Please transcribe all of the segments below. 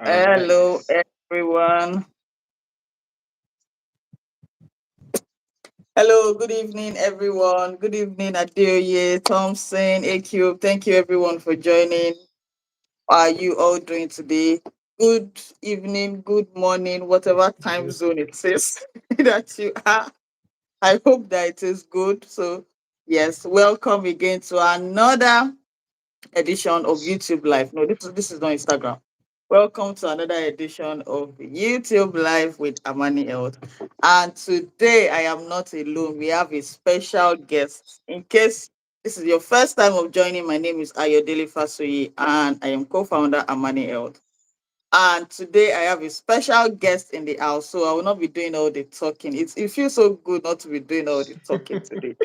All Hello, right. everyone. Hello, good evening, everyone. Good evening, Adeoye, Thompson, AQ. Thank you, everyone, for joining. How are you all doing today? Good evening, good morning, whatever time Good. zone it says that you are. I hope that it is good. So, yes, welcome again to another edition of YouTube Live. No, this is not Instagram. Welcome to another edition of YouTube Live with Amani Health. And today I am not alone. We have a special guest. In case this is your first time of joining, my name is Ayodele Fasoyi and I am co-founder Amani Health. And today I have a special guest in the house, so I will not be doing all the talking. It feels so good not to be doing all the talking today.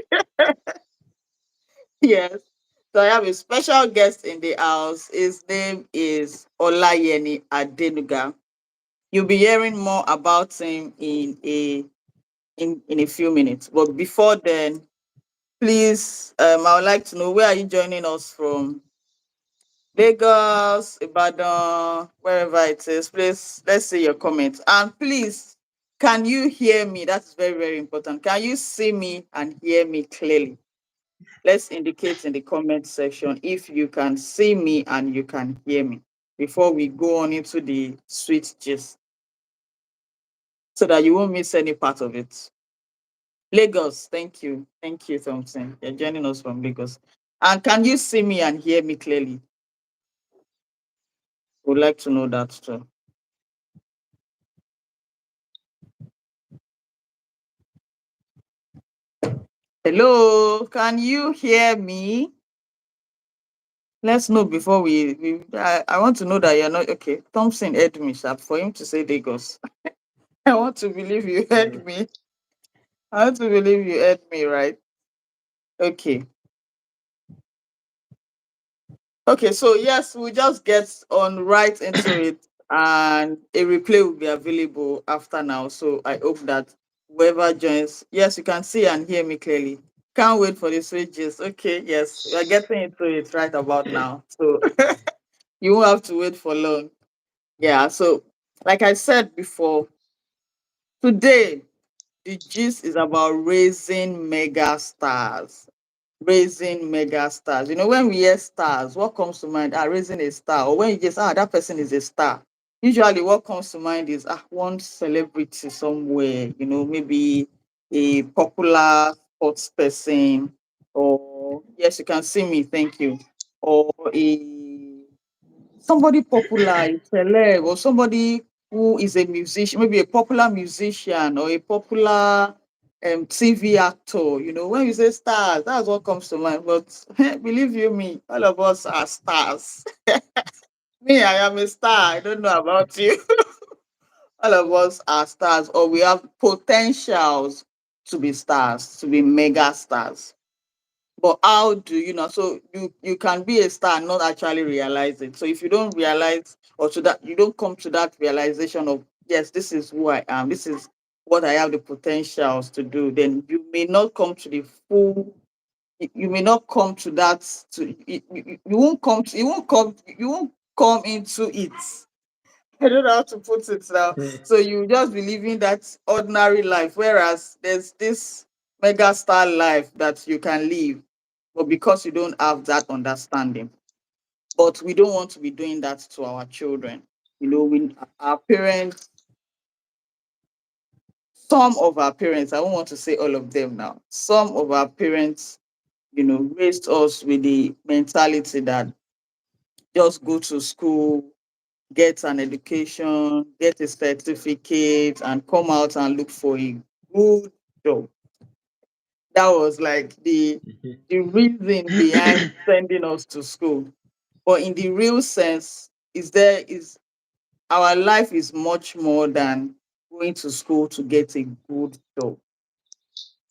Yes. So I have a special guest in the house. His name is Olayeni Adenuga. You'll be hearing more about him in a few minutes. But before then, please, I would like to know, where are you joining us from? Lagos, Ibadan, wherever it is. Please, let's see your comments. And please, can you hear me? That's very, very important. Can you see me and hear me clearly? Let's indicate in the comment section if you can see me and you can hear me before we go on into the sweet gist, so that you won't miss any part of it. Lagos, thank you. Thank you, Thompson. You're joining us from Lagos. And can you see me and hear me clearly? Would like to know that too. Hello, can you hear me? Let's know before I want to know that you're not okay. Thompson heard me sharp for him to say Lagos. I want to believe you heard me. I want to believe you heard me, right? Okay. Okay, so yes, we'll just get on right into it, and a replay will be available after now. So I hope that whoever joins, yes, you can see and hear me clearly. Can't wait for the switches. Okay, yes, we are getting into it right about now. So you won't have to wait for long. Yeah, so like I said before, today the gist is about raising mega stars. Raising mega stars. You know, when we hear stars, what comes to mind? Raising a star. Or when you just, that person is a star. Usually, what comes to mind is one celebrity somewhere, maybe a popular sports person, or yes, you can see me, thank you, or somebody popular, a celeb, or somebody who is a musician, maybe a popular musician or a popular TV actor. When you say stars, that's what comes to mind. But believe you me, all of us are stars. Me, I am a star. I don't know about you. All of us are stars, or we have potentials to be stars, to be mega stars. But how do you know? So you can be a star and not actually realize it. So if you don't realize, or to that you don't come to that realization of, yes, this is who I am, this is what I have the potentials to do, then you may not come to the full, you may not come to that, to you won't come to, you won't come into it. I don't know how to put it now. So you just be living that ordinary life, whereas there's this mega star life that you can live, but because you don't have that understanding. But we don't want to be doing that to our children. Our parents, some of our parents, I don't want to say all of them now, some of our parents, raised us with the mentality that just go to school, get an education, get a certificate, and come out and look for a good job. That was like the reason behind sending us to school. But in the real sense, is our life is much more than going to school to get a good job.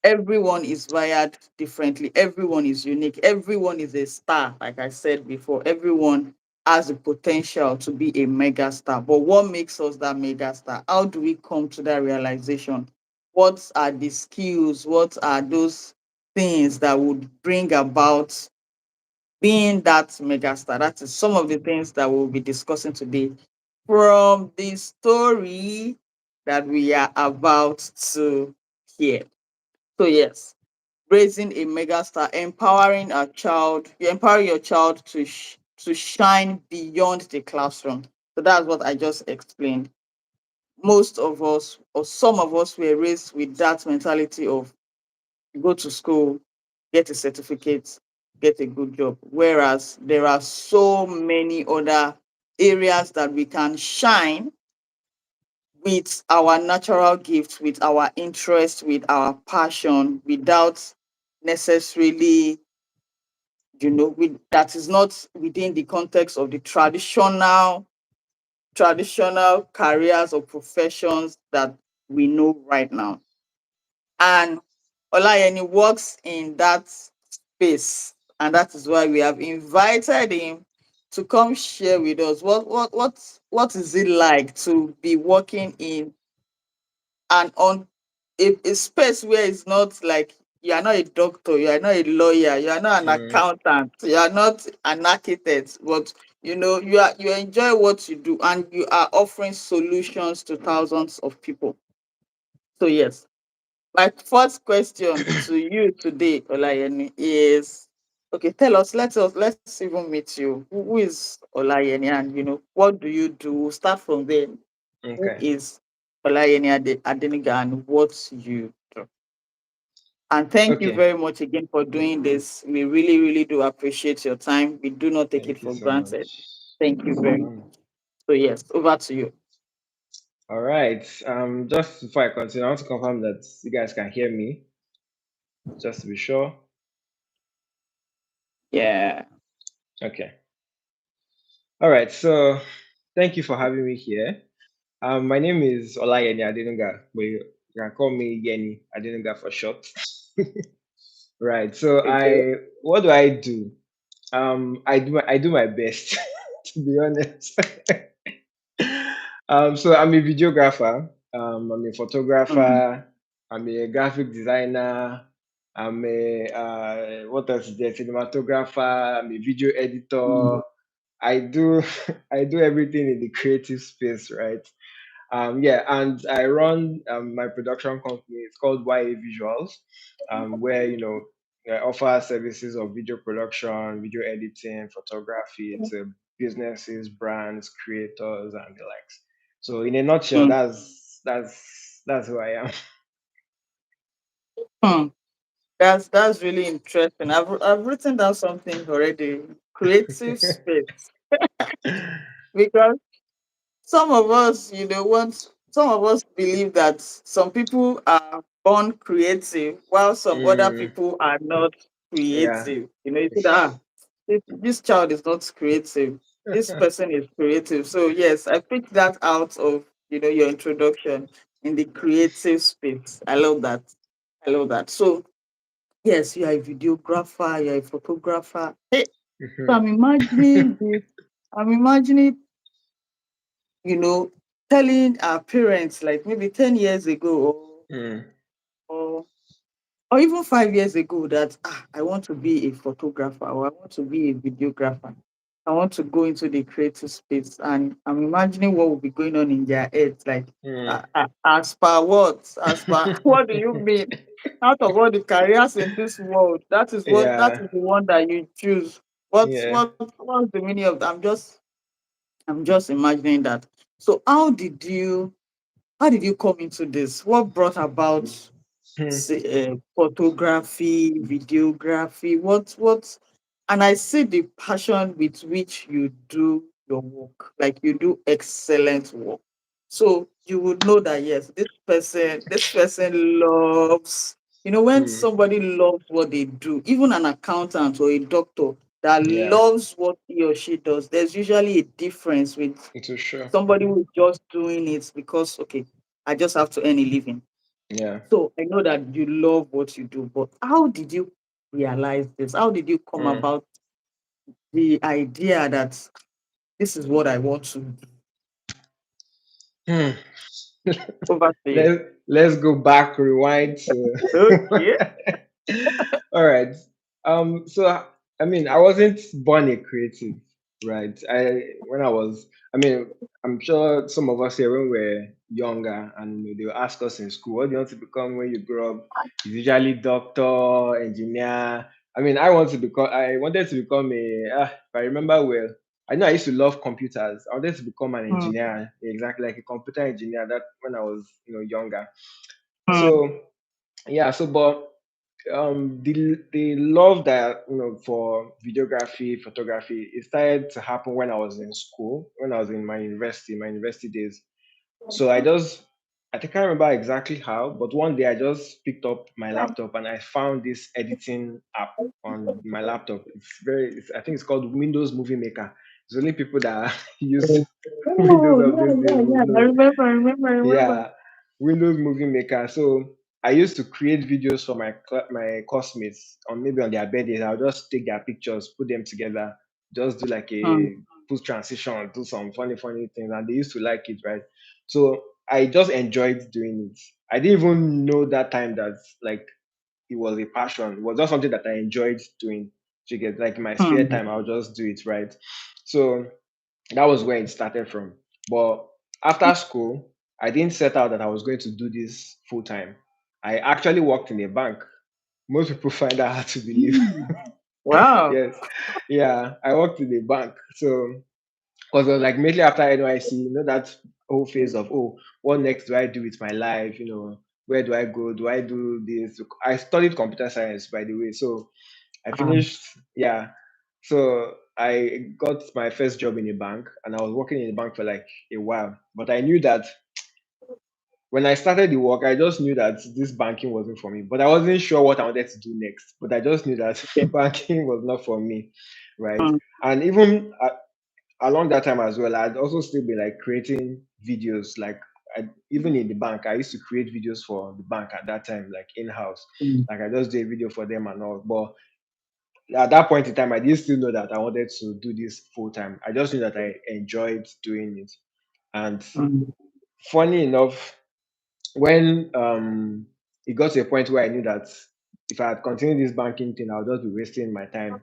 Everyone is wired differently. Everyone is unique. Everyone is a star, like I said before. Everyone has the potential to be a mega star. But what makes us that mega star? How do we come to that realization? What are the skills? What are those things that would bring about being that mega star? That is some of the things that we'll be discussing today. from the story that we are about to hear. So yes, raising a megastar, empowering a child, you empower your child to to shine beyond the classroom. So that's what I just explained. Most of us, or some of us, were raised with that mentality of go to school, get a certificate, get a good job. Whereas there are so many other areas that we can shine with our natural gifts, with our interest, with our passion, without necessarily, that is not within the context of the traditional careers or professions that we know right now. And Olayeni works in that space, and that is why we have invited him to come share with us what is it like to be working in and on a space where it's not like you are not a doctor, you are not a lawyer, you are not an Mm, accountant, you are not an architect, but you enjoy what you do and you are offering solutions to thousands of people. So yes, my first question to you today, Olayeni, is okay. Let's even meet you. Who is Olayeni, and what do you do? We'll start from there. Who okay. is Olayeni Adenuga and what you do? And thank you Okay. very much again for doing this. We really, really do appreciate your time. We do not take it Thank you for so granted. much. Thank you very much. Mm. So yes, over to you. All right. Just before I continue, I want to confirm that you guys can hear me, just to be sure. Yeah. Okay. All right. So thank you for having me here. My name is Olayeni Adenuga, but you can call me Yeni Adenuga for short. Right. So Okay. what do I do? I do my best, to be honest. So I'm a videographer. I'm a Mm, photographer. I'm a graphic designer. I'm a what else is there? Cinematographer. I'm a video editor. mm, I do I do everything in the creative space, right? Yeah, and I run my production company. It's called YA Visuals, where I offer services of video production, video editing, photography to businesses, brands, creators, and the likes. So, in a nutshell, mm, that's who I am. mm. That's really interesting. I've written down something already. Creative space. Because some of us, want some of us believe that some people are born creative while some other Mm, people are not yeah. creative. You see that this child is not creative. This person is creative. So yes, I picked that out of your introduction in the creative space. I love that. I love that. So yes, you are a videographer, you're a photographer. Hey, so Mhm. I'm imagining this. I'm imagining, you know, telling our parents like maybe 10 years ago Mm, or or even 5 years ago that I want to be a photographer or I want to be a videographer. I want to go into the creative space, and I'm imagining what will be going on in their heads. Like, mm. as per what? As per what do you mean? Out of all the careers in this world, that Yeah, is the one that you choose. What's yeah. what's the meaning of that? I'm just imagining that. So how did you come into this? What brought about Hmm, photography, videography? What? And I see the passion with which you do your work. Like you do excellent work. So you would know that yes, this person loves. When hmm. somebody loves what they do, even an accountant or a doctor that Yeah, loves what he or she does, there's usually a difference with it was sure. somebody who's just doing it because okay, I just have to earn a living. Yeah. So I know that you love what you do, but how did you realize this? How did you come Mm. about the idea that this is what I want to do? Hmm. Over to you. Let's go back, rewind to. Okay. All right. So I mean, I wasn't born a creative. Right. When I was, I mean, I'm sure some of us here when we're younger and they will ask us in school, what do you want to become when you grow up? It's usually doctor, engineer. I mean, I wanted to become if I remember well, I know I used to love computers. I wanted to become an Mm, engineer, exactly like a computer engineer that when I was, younger. mm, So yeah, but the love that for videography, photography, it started to happen when I was in school, when I was in my university days. So I think I remember exactly how, but one day I just picked up my laptop and I found this editing app on my laptop. I think it's called Windows Movie Maker. It's only people that use Windows oh, of yeah, these days yeah, would yeah. I know. remember, I remember, I remember. Yeah, Windows Movie Maker. So I used to create videos for my classmates on maybe on their birthdays. I'll just take their pictures, put them together, just do like Mm, a post transition, do some funny things, and they used to like it, right? So I just enjoyed doing it. I didn't even know that time that like it was a passion. It was just something that I enjoyed doing. To get like in my spare mm, time, I'll just do it, right? So that was where it started from. But after school, I didn't set out that I was going to do this full time. I actually worked in a bank. Most people find that hard to believe. mm. Wow. Yes. Yeah, I worked in a bank. So, because it was like immediately after NYC, that whole phase of, oh, what next do I do with my life? Where do I go? Do I do this? I studied computer science, by the way. So, I Mm, finished, yeah. So I got my first job in a bank and I was working in a bank for like a while. But I knew that when I started the work, I just knew that this banking wasn't for me. But I wasn't sure what I wanted to do next. But I just knew that yeah. banking was not for me. Right. Mm, And even along that time as well, I'd also still be like creating videos. Like even in the bank, I used to create videos for the bank at that time, like in house. mm, Like I just did a video for them and all. But at that point in time, I didn't still know that I wanted to do this full time. I just knew that I enjoyed doing it. And mm, funny enough, when it got to a point where I knew that if I had continued this banking thing, I would just be wasting my time.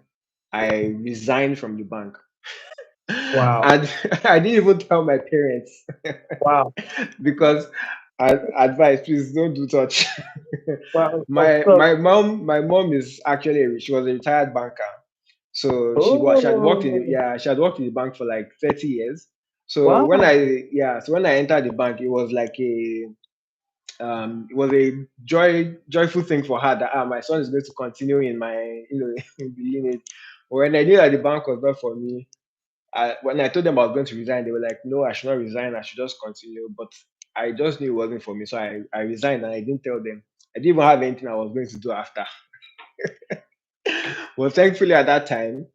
I resigned from the bank. wow. And I didn't even tell my parents Wow. because advice, please don't do such. Wow. Of my course. my mom my mom is actually she was a retired banker. So Oh, she had worked in the bank for like 30 years. So wow. when I entered the bank, it was like a joyful thing for her that my son is going to continue in my in the lineage. But when I knew that the bank was not for me, when I told them I was going to resign, they were like, no, I should not resign, I should just continue. But I just knew it wasn't for me. So I resigned and I didn't tell them. I didn't even have anything I was going to do after. Well, thankfully at that time,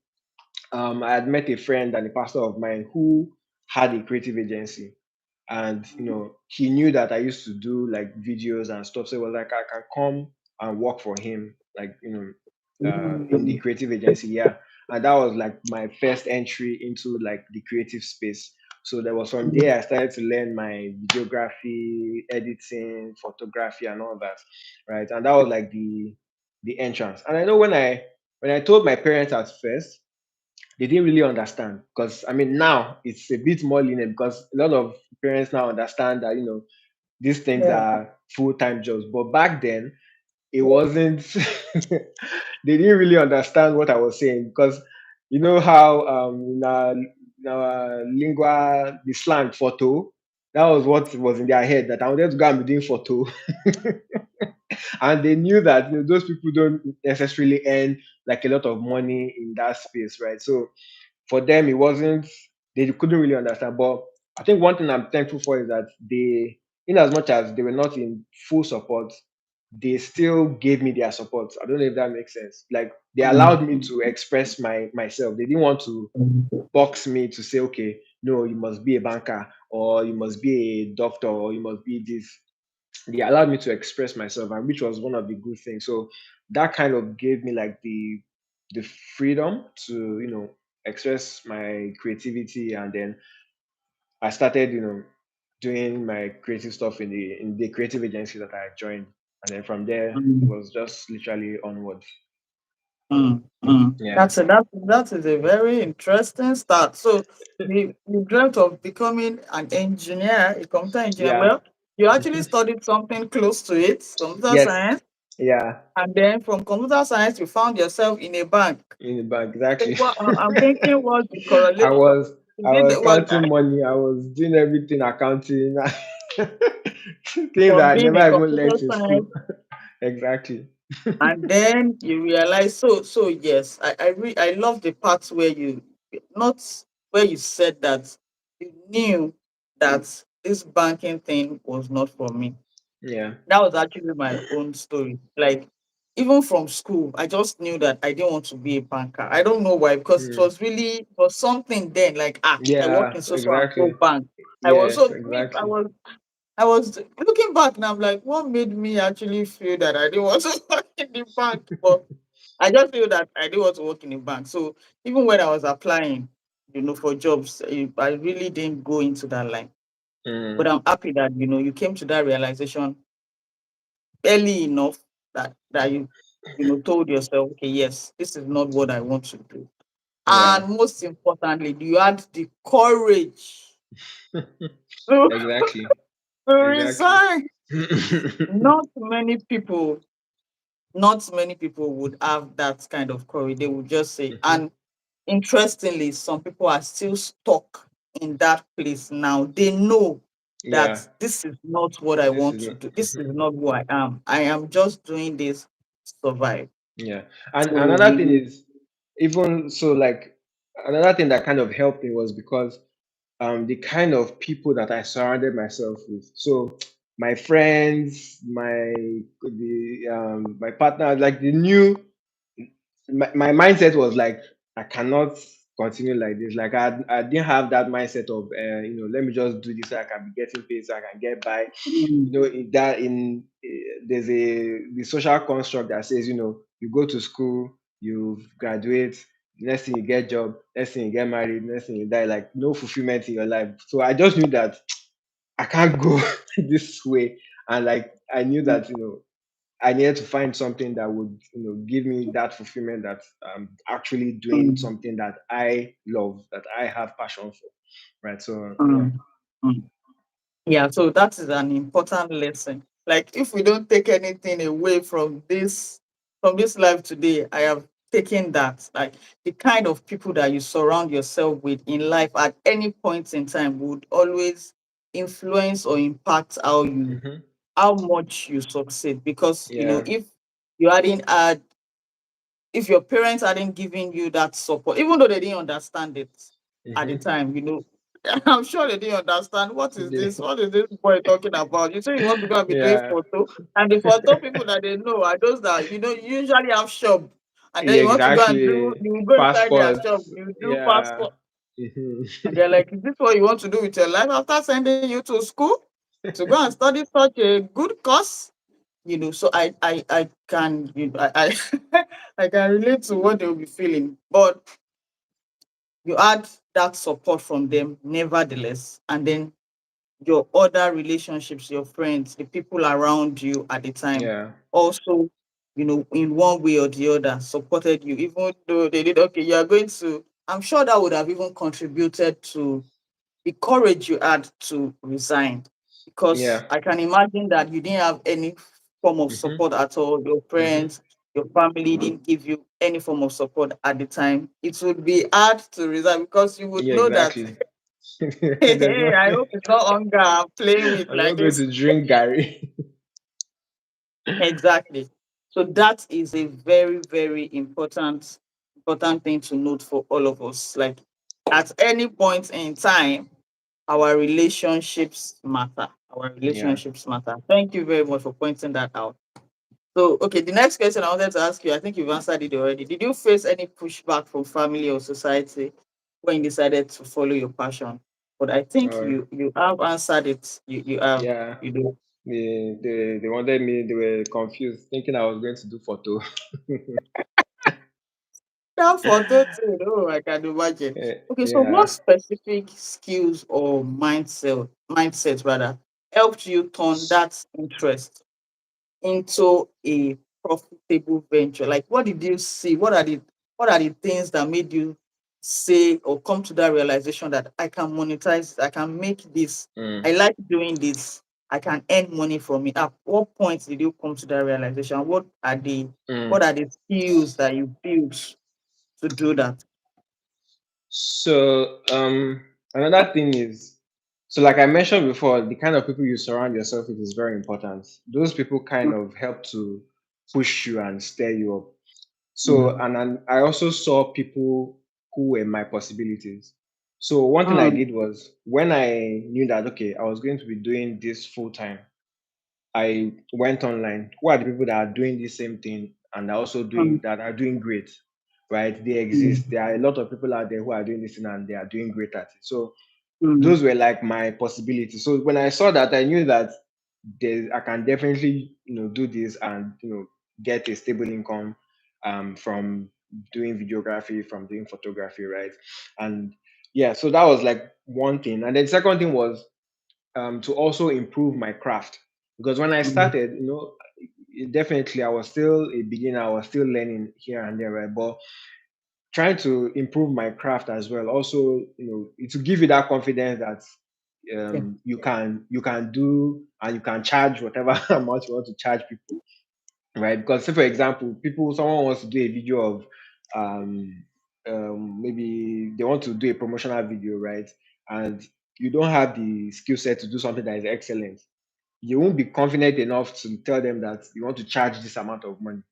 I had met a friend and a pastor of mine who had a creative agency. And he knew that I used to do like videos and stuff. So it was like I can come and work for him, like in the Mm, creative agency. Yeah. And that was like my first entry into like the creative space. So there was from mm, there I started to learn my videography, editing, photography, and all that. Right. And that was like the entrance. And I know when I told my parents at first, they didn't really understand because I mean now it's a bit more lenient because a lot of parents now understand that these things yeah. are full-time jobs. But back then it wasn't they didn't really understand what I was saying because you know how in our lingua the slang photo, that was what was in their head that I wanted to go and be doing photo. And they knew that those people don't necessarily earn like a lot of money in that space, right? So for them it wasn't, they couldn't really understand. But I think one thing I'm thankful for is that they, in as much as they were not in full support, they still gave me their support. I don't know if that makes sense. Like they allowed me Mm, to express myself. They didn't want to mm, box me to say, okay, no, you must be a banker or you must be a doctor or you must be this. They allowed me to express myself, and which was one of the good things. So that kind of gave me like the freedom to express my creativity. And then I started doing my creative stuff in the creative agency that I joined. And then from there it mm. was just literally onward. Yeah. That is a very interesting start. So you dreamt of becoming an engineer, a computer engineer. Yeah. Well, you actually studied something close to it, computer Yes. science, Yeah. and then from computer science you found yourself in a bank. In the bank, So exactly. what I'm thinking was the I correlation. was Is I it was was counting money. I was doing everything accounting, things from that I being never a even computer learnt in science, school. Exactly. and then you realize, so yes, I love the part where you, not where you said that you knew that this banking thing was not for me. Yeah. That was actually my own story. Like, even from school, I just knew that I didn't want to be a banker. I don't know why, because it Mm. was really, it was something then, like, I work Yeah. in so and so Exactly. bank. I was Yes. so me, Exactly. I was looking back now, I'm like, what made me actually feel that I didn't want to work in the bank? But I just feel that I didn't want to work in a bank. So even when I was applying, for jobs, I really didn't go into that line. But Mm. I'm happy that, you came to that realization early enough, that you told yourself, okay, yes, this is not what I want to do. Yeah. And most importantly, you had the courage to, Exactly. to Exactly. resign. Not many people, not many people would have that kind of courage. They would just say, Mhm. and interestingly, some people are still stuck in that place now. They know Yeah. that this is not what I This want is to not. do. This is not who I am. I am just doing this to survive. Yeah. And So another thing is, even so, like, another thing that kind of helped me was because the kind of people that I surrounded myself with. So my friends, my partner, like the new, my mindset was like, I cannot continue like this. Like I didn't have that mindset of let me just do this so I can be getting paid so I can get by. mm, There's the social construct that says, you go to school, you graduate, next thing you get job, next thing you get married, next thing you die, like no fulfillment in your life. So I just knew that I can't go this way. And like I knew mm, that I needed to find something that would give me that fulfillment, that I'm actually doing mm, something that I love, that I have passion for. Right. So yeah. mm, mm. Yeah, so that is an important lesson. Like, if we don't take anything away from this life today, I have taken that. Like, the kind of people that you surround yourself with in life at any point in time would always influence or impact Hmm. how much you succeed. Because Yeah. you hadn't had if your parents hadn't given you that support, even though they didn't understand it at the Hmm. time, I'm sure they didn't understand, what is Yeah. this? What is this boy talking about? You say you want to go and be doing Yeah. photo, and the photo people that they know are those that usually have shop, and then Yeah, you want to go and do, exactly. you go inside their Passport. shop, you do Yeah. passport, Hmm. and they're like, is this what you want to do with your life after sending you to school to go and study such a good course? So I can, I can relate to what they'll be feeling. But you had that support from them nevertheless. And then your other relationships, your friends, the people around you at the time Yeah. also, in one way or the other supported you, even though they did, okay, you are going to, I'm sure that would have even contributed to the courage you had to resign, because Yeah. I can imagine that you didn't have any form of Hmm. support at all. Your Hmm. friends, your family didn't give you any form of support at the time. It would be hard to resign, because you would Yeah, know that, exactly. There's no. hey, I hope it's not hunger I'm playing with I'm not like going this. to drink Gary. Exactly. So that is a very, very important thing to note for all of us. Like, at any point in time, our relationships matter. Our Yeah. relationships matter. Thank you very much for pointing that out. So, okay, the next question I wanted to ask you, I think you've answered it already. Did you face any pushback from family or society when you decided to follow your passion? But I think Uh, you have answered it. You have, yeah. you know, They wanted me. They were confused, thinking I was going to do photo. that photo too. Oh, I can imagine. Okay, so what Yeah. specific skills or mindset rather helped you turn that interest into a profitable venture? Like, what did you see? What are the things that made you say or come to that realization that I can monetize, I can make this, Mm, I like doing this, I can earn money from it? At what point did you come to that realization? mm. What are the skills that you built to do that? So another thing is, so like I mentioned before, the kind of people you surround yourself with is very important. Those people kind of help to push you and stir you up. So, Mm, and I also saw people who were my possibilities. So one thing I mm, did was, when I knew that okay, I was going to be doing this full time, I went online. Who are the people that are doing the same thing and are also mm, doing that are doing great, right? They mm, exist. There are a lot of people out there who are doing this thing and they are doing great at it. So mm, those were like my possibilities. So when I saw that, I knew that I can definitely do this and get a stable income from doing videography, from doing photography, right? And yeah, so that was like one thing. And then second thing was to also improve my craft, because when I mm, started, definitely I was still a beginner. I was still learning here and there, right? But trying to improve my craft as well. Also, to give you that confidence that yeah. you can do and you can charge whatever amount you want to charge people, right? Because say for example, someone wants to do a video of um, maybe they want to do a promotional video, right? And you don't have the skill set to do something that is excellent. You won't be confident enough to tell them that you want to charge this amount of money.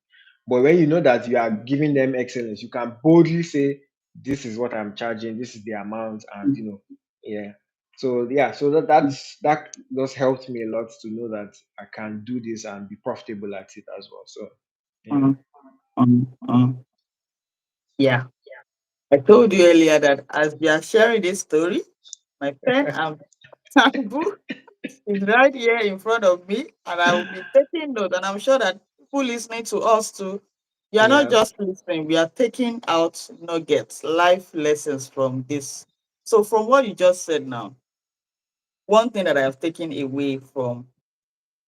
But when you know that you are giving them excellence, you can boldly say, "This is what I'm charging. This is the amount," and Mm, yeah. So yeah, so that just helped me a lot to know that I can do this and be profitable at it as well. So yeah, mm, mm. Yeah. I told you earlier that as we are sharing this story, my pen and book is right here in front of me, and I will be taking notes. And I'm sure that people listening to us too, we are not yeah, just listening, we are taking out nuggets, life lessons from this. So, from what you just said now, one thing that I have taken away from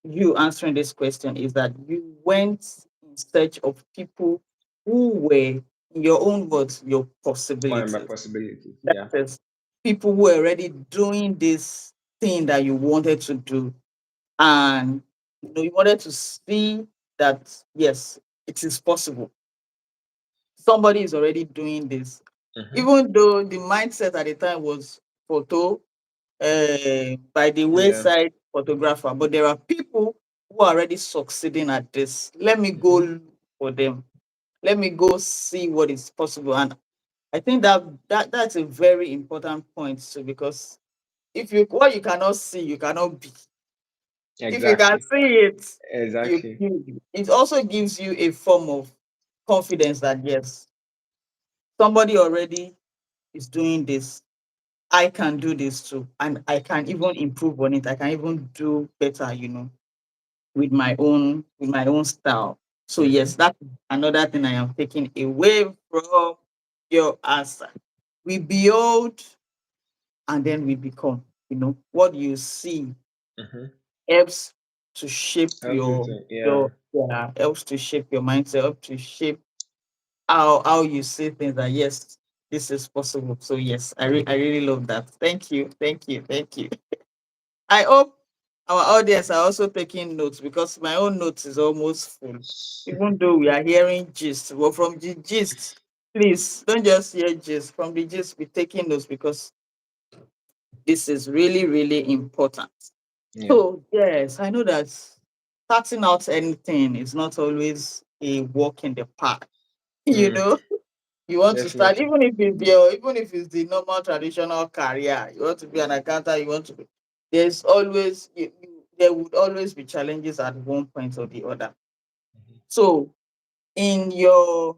you answering this question is that you went in search of people who were, in your own words, your or my possibilities. possibilities. That Yeah. is, people who were already doing this thing that you wanted to do, and you wanted to see that yes, it is possible. Somebody is already doing this, Hmm. even though the mindset at the time was photo, by the Yeah. wayside photographer, but there are people who are already succeeding at this. Let me go Hmm. look for them. Let me go see what is possible. And I think that's a very important point too, because if you what you cannot see, you cannot be. If you can Exactly. see it, you Exactly. be. It also gives you a form of confidence that yes, somebody already is doing this. I can do this too, and I can even improve on it. I can even do better, with my own style. So Hmm. yes, that's another thing I am taking away from your answer. We behold and then we become. What you see Hmm. helps to shape Helps me your to, yeah. your yeah, helps to shape your mindset, helps to shape how you see things, that yes, this is possible. So yes, I really love that. Thank you, thank you, thank you. I hope our audience are also taking notes, because my own notes is almost full. Even though we are hearing gist, but from the gist, please don't just hear gist. From the gist, be taking notes, because this is really, really important. Yeah. So yes, I know that starting out anything is not always a walk in the park. You Mm, know, you want to start, definitely. even if it's the normal traditional career, you want to be an accountant, you want to be, there's always there would always be challenges at one point or the other. So in your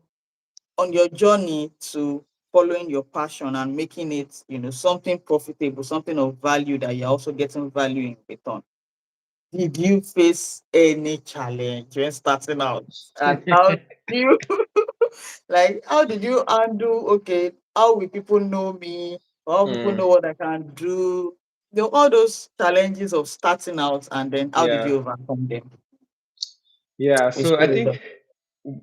on your journey to following your passion and making it, something profitable, something of value that you're also getting value in return, did you face any challenge when starting out? And how did you like how did you handle, okay, how will people know me? Or how people Mm, know what I can do? All those challenges of starting out, and then how did yeah. you overcome them? Yeah, We so I should think have.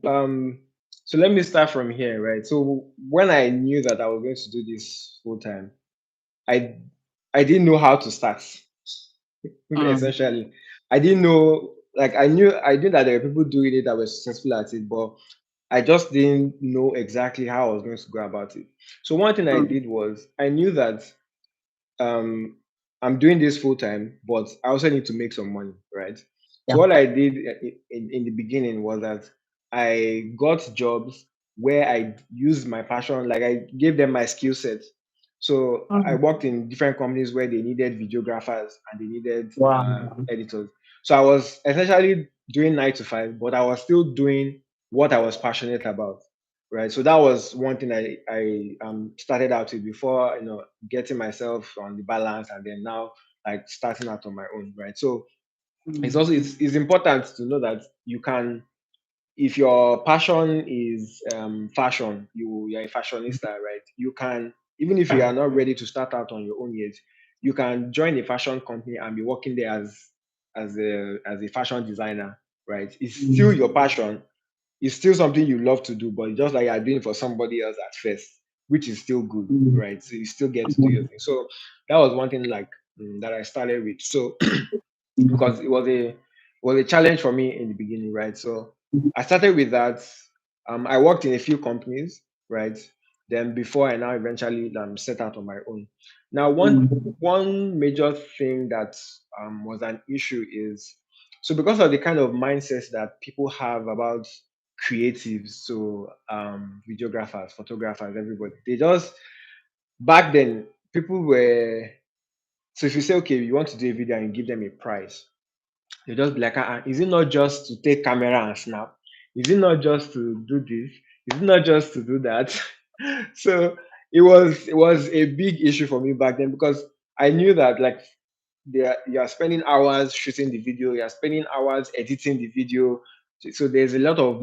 um so let me start from here, right? So when I knew that I was going to do this full time, I I didn't know how to start. Mm, Essentially, I didn't know, like I knew that there were people doing it that were successful at it, but I just didn't know exactly how I was going to go about it. So one thing I mm, did was I knew that um I'm doing this full time, but I also need to make some money, right? So yeah. what I did in the beginning was that I got jobs where I used my passion, like I gave them my skill set. So I Mm, worked in different companies where they needed videographers and they needed wow. editors. So I was essentially doing 9 to 5, but I was still doing what I was passionate about, right? So that was one thing I started out with before, getting myself on the balance, and then now like starting out on my own, right? So it's Mm, also it's important to know that you can, if your passion is fashion, you're a fashionista, right? You can, even if you are not ready to start out on your own yet, you can join a fashion company and be working there as a fashion designer, right? It's still mm, your passion, it's still something you love to do, but it's just like you're doing it for somebody else at first, which is still good, mm, right? So you still get to do your mm, thing. So that was one thing, like, that I started with. So mm, because it was a challenge for me in the beginning, right? So mm, I started with that. I worked in a few companies, right? Then before I now eventually set out on my own. Now, one mm, one major thing that was an issue is, so because of the kind of mindsets that people have about creatives, so videographers, photographers, everybody, they just, back then, people were, so if you say, okay, you want to do a video and you give them a price, they just be like, is it not just to take camera and snap? Is it not just to do this? Is it not just to do that? So it was a big issue for me back then, because I knew that, like, you are spending hours shooting the video, you are spending hours editing the video. So there's a lot of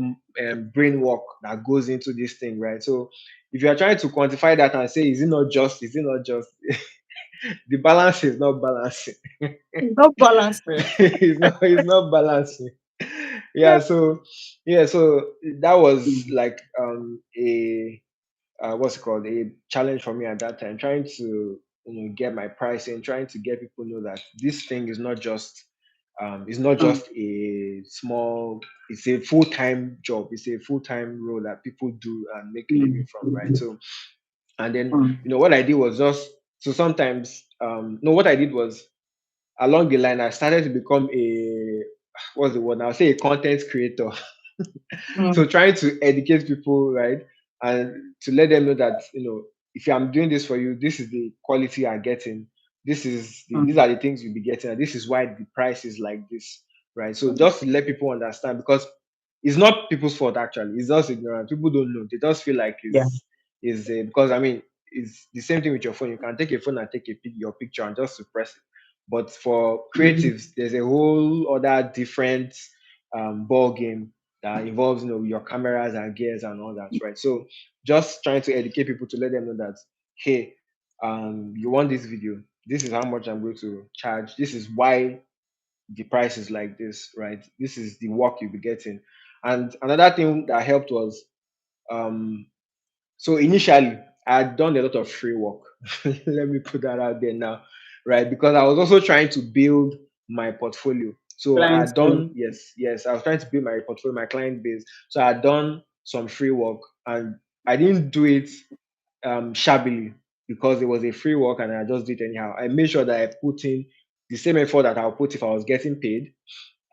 brain work that goes into this thing, right? So if you are trying to quantify that and say, is it not just, the balance is not balancing. not balancing. It's not balancing. Yeah, so that was Mm, like a what's it called, a challenge for me at that time, trying to get my pricing, trying to get people know that this thing is not just mm, a small, it's a full-time job, it's a full-time role that people do and make a living mm, from, right? mm, So, and then mm, what I did was just, so sometimes, no, what I did was, along the line, I started to become a, what's the word now? I'll say a content creator. So mm, trying to educate people, right, and to let them know that, if I'm doing this for you, this is the quality I'm getting. These mm, are the things you'll be getting, and this is why the price is like this, right? So just to let people understand, because it's not people's fault actually. It's just ignorant. People don't know. They just feel like yeah. because I mean, it's the same thing with your phone. You can take a phone and take your picture and just suppress it. But for Mm, creatives, there's a whole other different ball game that involves, your cameras and gears and all that, right? So just trying to educate people to let them know that, hey, you want this video, this is how much I'm going to charge, this is why the price is like this, right? This is the work you'll be getting. And another thing that helped was, um so initially, I had done a lot of free work. Let me put that out there now, right? Because I was also trying to build my portfolio. So I clients had too. done, yes, yes, I was trying to build my portfolio, my client base. So I had done some free work, and I didn't do it shabbily, because it was a free work and I just did it anyhow. I made sure that I put in the same effort that I'll put if I was getting paid.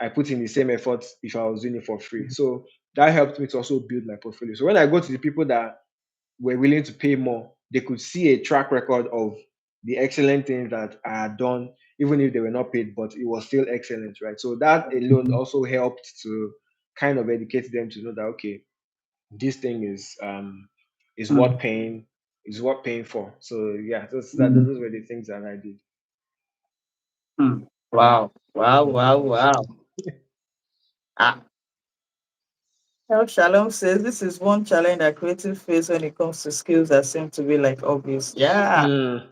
I put in the same effort if I was doing it for free. So that helped me to also build my portfolio. So when I go to the people that were willing to pay more, they could see a track record of the excellent things that I had done, even if they were not paid, but it was still excellent, right? So that alone Mm, also helped to kind of educate them to know that, okay, this thing is mm, worth paying, for. So yeah, mm, those were the things that I did. mm. Wow. Wow. Wow. Wow. Ah, El Shalom says this is one challenge that creative face when it comes to skills that seem to be like obvious. Yeah.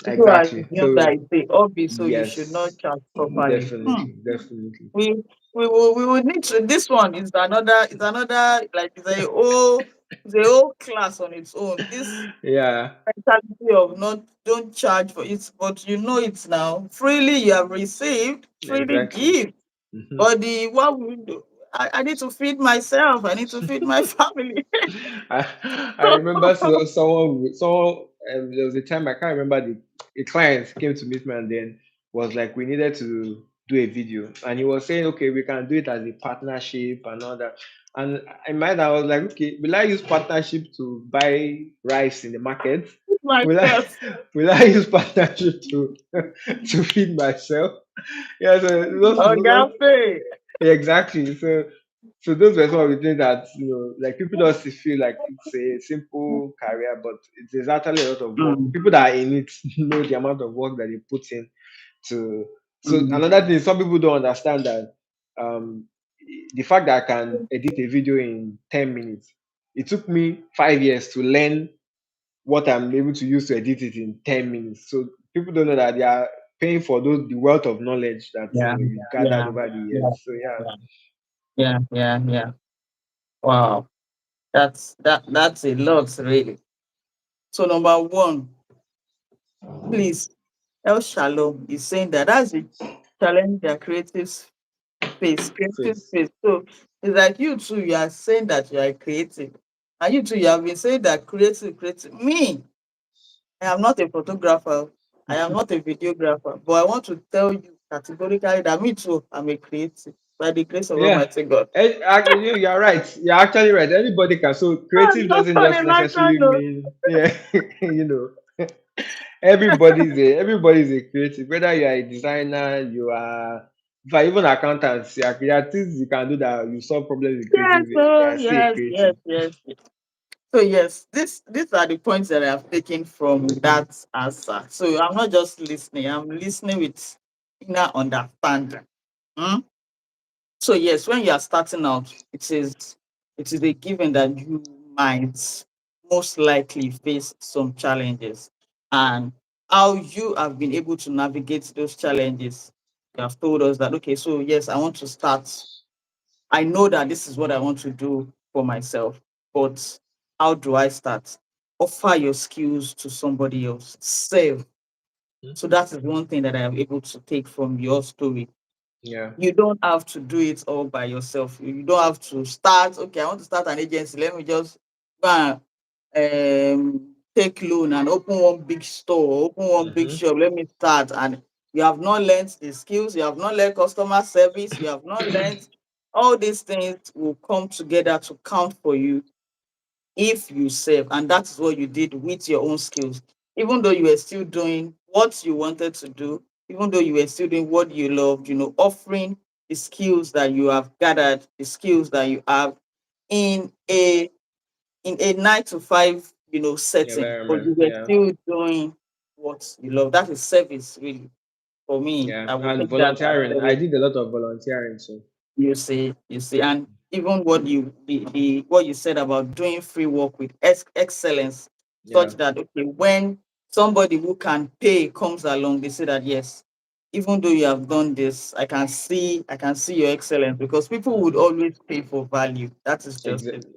People Exactly. assume So that it's a obvious, so you should not yes, charge properly. definitely, definitely. We we will need to, this one is another, like it's a whole class on its own. This Yeah, mentality of not don't charge for it, but you know it now. Freely you have received, freely exactly. give. Hmm. But the what we do, I need to feed myself, I need to feed my family. I remember someone there was a time I can't remember a client came to meet me and then was like we needed to do a video and he was saying okay we can do it as a partnership and all that and in my mind I was like okay will I use partnership to buy rice in the market, Feed will I myself. will I use partnership to to feed myself? Yeah, so those Agape. exactly. So those were some of the things that like people just feel like it's a simple career, but there's actually a lot of work. Mm, People that are in it know the amount of work that they put in to. So mm. another thing, some people don't understand that um, the fact that I can edit a video in 10 minutes, it took me 5 years to learn what I'm able to use to edit it in 10 minutes. So people don't know that they are paying for the wealth of knowledge that Yeah, you've gathered yeah, over the yeah, years. So yeah. yeah, yeah, yeah, yeah. Wow. That's a lot really. So number one, please, El Shalom is saying that that's a challenge their creative creative Face. space. So it's like you too, you are saying that you are creative. And you too, you have been saying that creative. Me, I am not a photographer, I am not a videographer, but I want to tell you categorically that me too, I'm a creative by the grace of Yeah. Almighty God. You're right. You're actually right. Anybody can. So I'm creative just doesn't on just a lighter necessarily note. mean yeah. you know, everybody's a creative. Whether you are a designer, you are, in fact, even accountants, there are things you can do that you solve problems in Yes, creative. They oh are still a yes, yes, creative. yes. So yes, these are the points that I have taken from that answer. So I'm not just listening, I'm listening with inner understanding. Hmm? So yes, when you are starting out, it is a given that you might most likely face some challenges. And how you have been able to navigate those challenges. You have told us that okay, so yes, I want to start. I know that this is what I want to do for myself, but how do I start? Offer your skills to somebody else. Save. So that is one thing that I am able to take from your story. Yeah. You don't have to do it all by yourself. You don't have to start. Okay, I want to start an agency. Let me just go and take loan and open one big store, open one big Mm-hmm. shop. Let me start. And you have not learned the skills. You have not learned customer service. You have not learned all these things will come together to count for you if you serve. And that is what you did with your own skills. Even though you were still doing what you wanted to do, even though you were still doing what you loved, offering the skills that you have gathered, the skills that you have in a 9 to 5, setting, but Environment. you were Yeah. still doing what you love. That is service, really. For me, Yeah. I would And take that as volunteering. I service. did a lot of volunteering. So You see, and even what you said about doing free work with excellence, yeah. such that okay, when somebody who can pay comes along, they say that yes, even though you have done this, I can see your excellence, because people would Mm-hmm. always pay for value. That is just it. Exactly.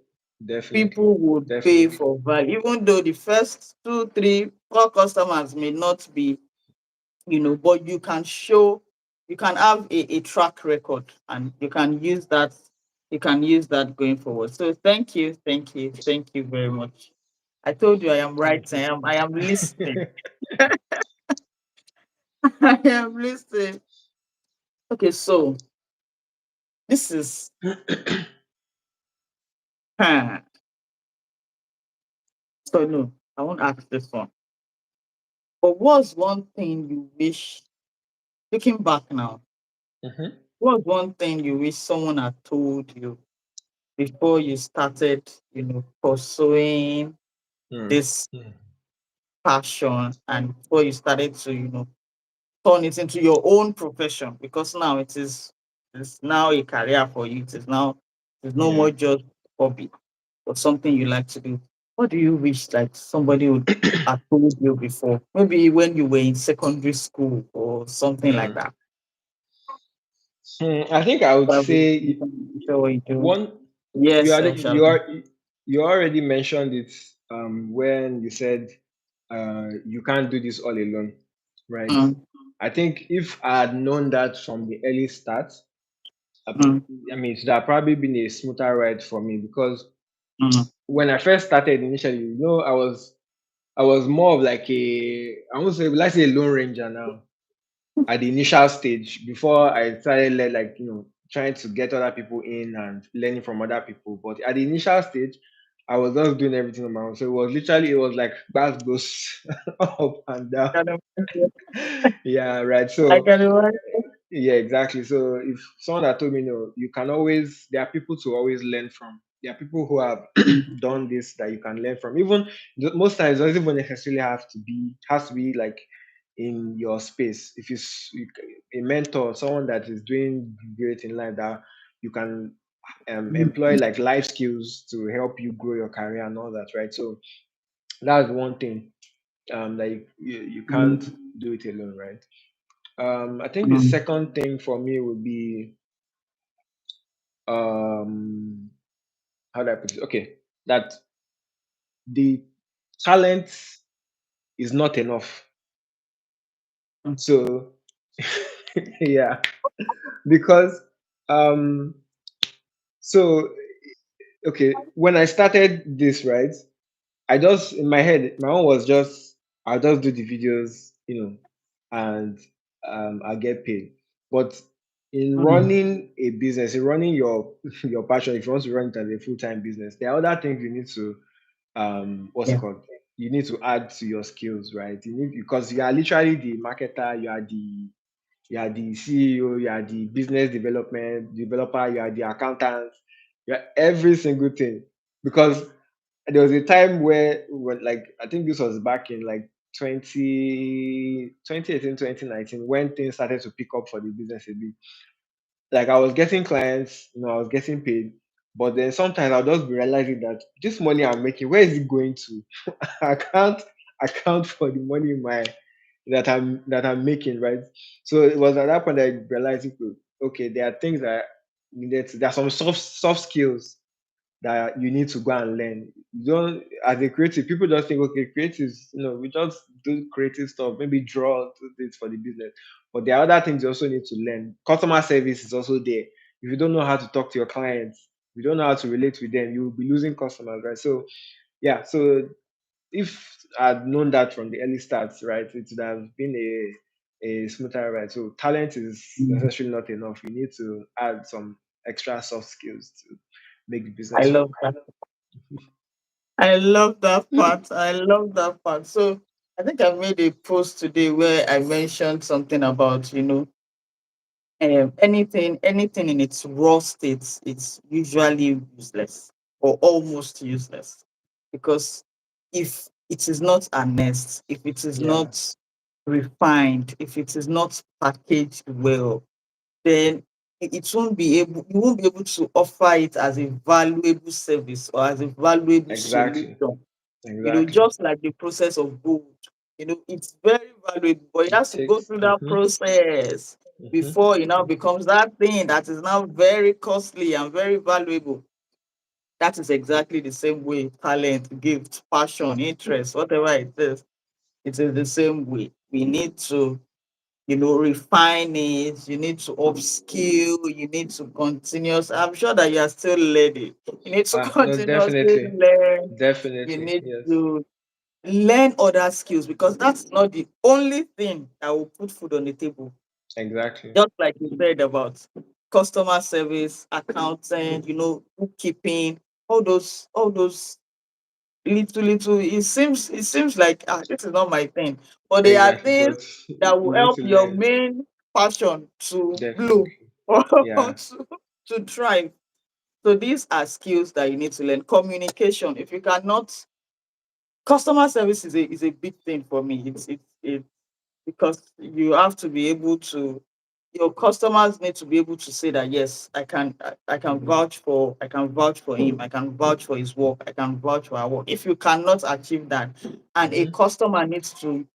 Definitely. People would pay Definitely. for value, even though the first 2, 3, 4 customers may not be, but you can have a track record, and you can use that going forward. So thank you very much. I told you I am right. Thank I am listening. you. I am listening. Okay, so this is huh. So no, I won't ask this one. But what's one thing you wish, looking back now, Mm-hmm. what's one thing you wish someone had told you before you started, pursuing Hmm. this passion, and before you started to, turn it into your own profession, because now it's now a career for you. It's no Yeah. more just hobby or something you like to do, what do you wish like somebody would have told you before? Maybe when you were in secondary school or something like Hmm. that. I think I would Probably say sure what you do. one. You Yes, are you inshallah. are you already mentioned it when you said you can't do this all alone, right? Mm, I think if I had known that from the early start, I mm, I mean, it would have probably been a smoother ride for me because mm, when I first started initially, I was more of like I won't say, let's say, a lone ranger now at the initial stage before I started trying to get other people in and learning from other people. But at the initial stage, I was just doing everything on my own. So it was like that goes up and down. can imagine. Yeah, right. I So can imagine. yeah, exactly. So if someone that told me no, there are people to always learn from. There are people who have Mm, done this that you can learn from. Even most times, it doesn't even necessarily has to be like in your space. If a mentor, someone that is doing great in life, that you can employ like life skills to help you grow your career and all that, right? So that's one thing that you can't mm, do it alone, right? I think the mm, second thing for me would be um, how do I put it? Okay, that the talent is not enough. mm, So yeah, because um, so okay, when I started this, right, I just in my head, my own was just I'll just do the videos, and I'll get paid. But in mm. running a business, in running your your passion, if you want to run it as a full time business, there are other things you need to what's it Yeah. called? You need to add to your skills, right? You need because you are literally the marketer, you are the CEO, you are the business development developer, you are the accountant, you are every single thing. Because there was a time where when like I think this was back in like 2018, 2019, when things started to pick up for the business a bit. Like I was getting clients, I was getting paid, but then sometimes I'll just be realizing that this money I'm making, where is it going to? I can't account for the money in my that I'm making, right? So it was at that point that I realized, okay, there are things that there are some soft skills that you need to go and learn. You don't, as a creative, people just think, okay, creatives, we just do creative stuff, maybe draw, do this for the business. But there are other things you also need to learn. Customer service is also there. If you don't know how to talk to your clients, if you don't know how to relate with them, you will be losing customers, right? So yeah, so if I'd known that from the early starts, right, it would have been a smoother ride. So talent is Mm. necessarily not enough. You need to add some extra soft skills to make the I business work. love that. I love that part. I love that part. So I think I made a post today where I mentioned something about, anything in its raw state, it's usually useless or almost useless. Because if it is not harnessed, if it is Yeah, not refined, if it is not packaged well, then it won't be able you won't be able to offer it as a valuable service or as a valuable solution. exactly, exactly. Just like the process of gold. It's very valuable, but it It has to go takes. through that process before it now becomes that thing that is now very costly and very valuable. That is exactly the same way talent, gift, passion, interest, whatever it is. It is the same way. We need to refine it. You need to upskill. You need to continuous. I'm sure that you are still learning. You need to No, continuously definitely, learn. You definitely, need yes, to learn other skills because that's not the only thing that will put food on the table. exactly, Just like you said about customer service, accounting, bookkeeping, all those little. It seems like this is not my thing, but they are exactly. things But that you will need help to your learn, main passion to bloom definitely. or Yeah, to thrive. So these are skills that you need to learn. Communication. If you cannot, customer service is a big thing for me. It's because you have to be able to your customers need to be able to say that yes, I can vouch for, I can vouch for him, I can vouch for his work, I can vouch for our work. If you cannot achieve that, and a Mm-hmm. customer needs to,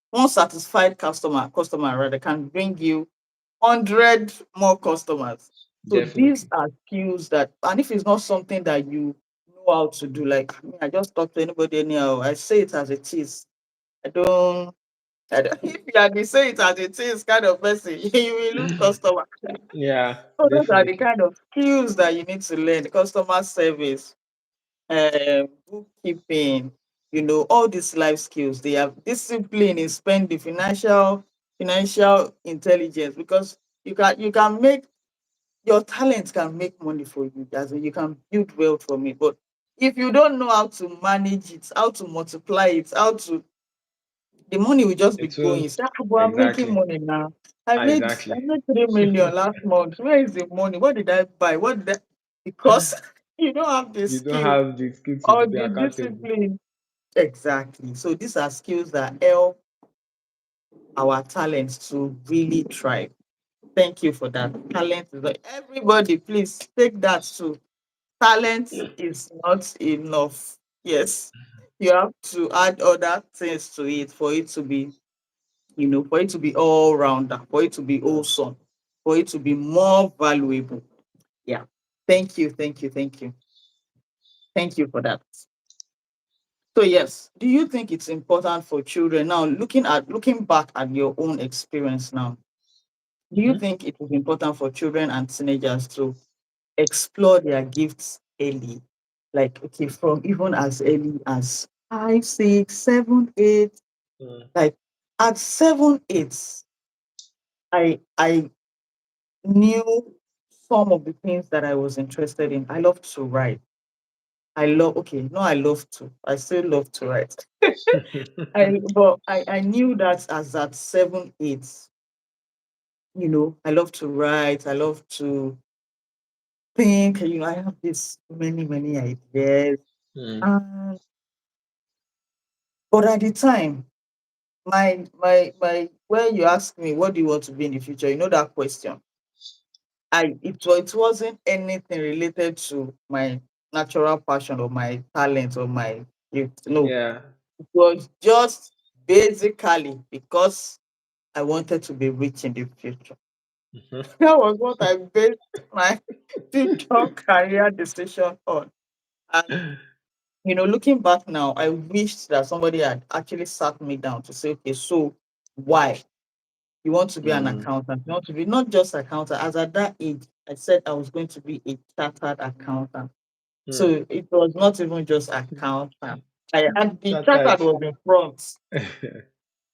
one satisfied customer rather can bring you 100 more customers. So these Definitely. are skills that, and if it's not something that you know how to do, like I, mean, I just talk to anybody anyhow, I say it as it is. I don't, I don't if you are the say it as it is kind of person, you will lose customer. Yeah, So those are the definitely. kind of skills that you need to learn: customer service, bookkeeping, all these life skills. They have discipline in spending, financial intelligence, because you can make your talent can make money for you. As in you can build wealth from it. But if you don't know how to manage it, how to multiply it, how to the money will just be It going. will. You say, "Ah, but I'm making Exactly. money now. I made I Exactly. made 3 million last month. Where is the money? What did I buy? What did I-" Because you don't have the You don't skill have the skill to or be the accountable. discipline. Exactly. So these are skills that help our talents to really thrive. Thank you for that. Talent is like everybody, please take that too. Talent is not enough. Yes. You have to add other things to it for it to be, for it to be all rounder, for it to be Mm. awesome, for it to be more valuable. Yeah. Thank you. Thank you. Thank you. Thank you for that. So yes, do you think it's important for children now, looking back at your own experience now? Do you Mm-hmm. think it is important for children and teenagers to explore their gifts early? Like, okay, from even as early as 5, 6, 7, 8. Mm. Like at 7, 8, I knew some of the things that I was interested in. I love to write. Okay, no, I love to. I still love to write. I knew that as at 7, 8, I love to write. I love to think. I have this many, many ideas. Mm. And but at the time, my when you ask me what do you want to be in the future, that question. It wasn't anything related to my natural passion or my talent or my gift. No, Yeah. it was just basically because I wanted to be rich in the future. Mm-hmm. That was what I based my future career decision on. And looking back now, I wished that somebody had actually sat me down to say, okay, so why? You want to be an Mm. accountant. You want to be not just accountant. As at that age, I said I was going to be a chartered accountant. Mm. So it was not even just accountant. And the chartered Chattered. was in front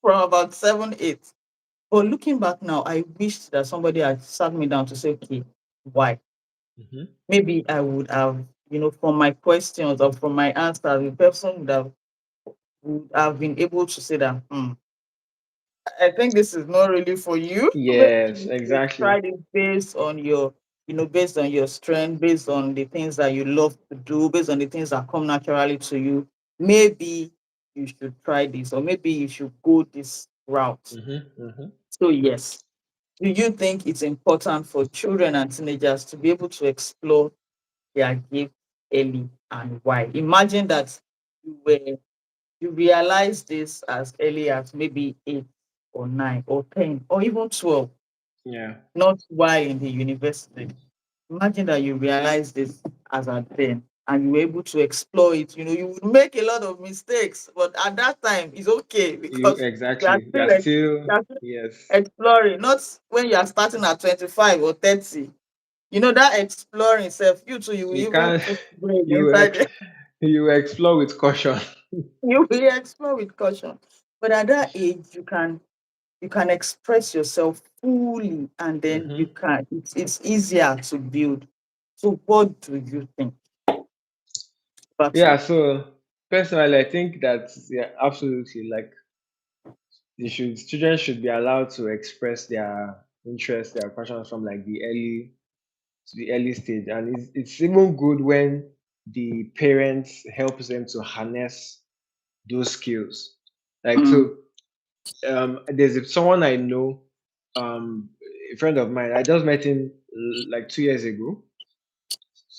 from about 7, 8. But looking back now, I wished that somebody had sat me down to say, okay, why? Mm-hmm. Maybe I would have, from my questions or from my answers, the person would have been able to say that, I think this is not really for you. Maybe Yes, you should try exactly. this based on your strength, based on the things that you love to do, based on the things that come naturally to you. Maybe you should try this, or maybe you should go this route. Mm-hmm. Mm-hmm. So, yes, do you think it's important for children and teenagers to be able to explore their gift early, and why? Imagine that you realize this as early as maybe 8 or 9 or 10 or even 12, Yeah. not while in the university. Imagine that you realize this as at then and you were able to explore it. You would make a lot of mistakes, but at that time it's okay You because you are exactly. You still, are still, you are still yes. exploring, not when you are starting at 25 or 30. That exploring self, you too, you will You even can't put brain you inside it. you explore with caution. You will explore with caution. But at that age, you can express yourself fully, and then Mm-hmm. it's easier to build. So what do you think about Yeah, you? so personally I think that yeah, absolutely like children should be allowed to express their interest, their passions from like the early stage. And it's even good when the parents helps them to harness those skills. Like Mm, so there's someone I know, um a friend of mine. I just met him like 2 years ago.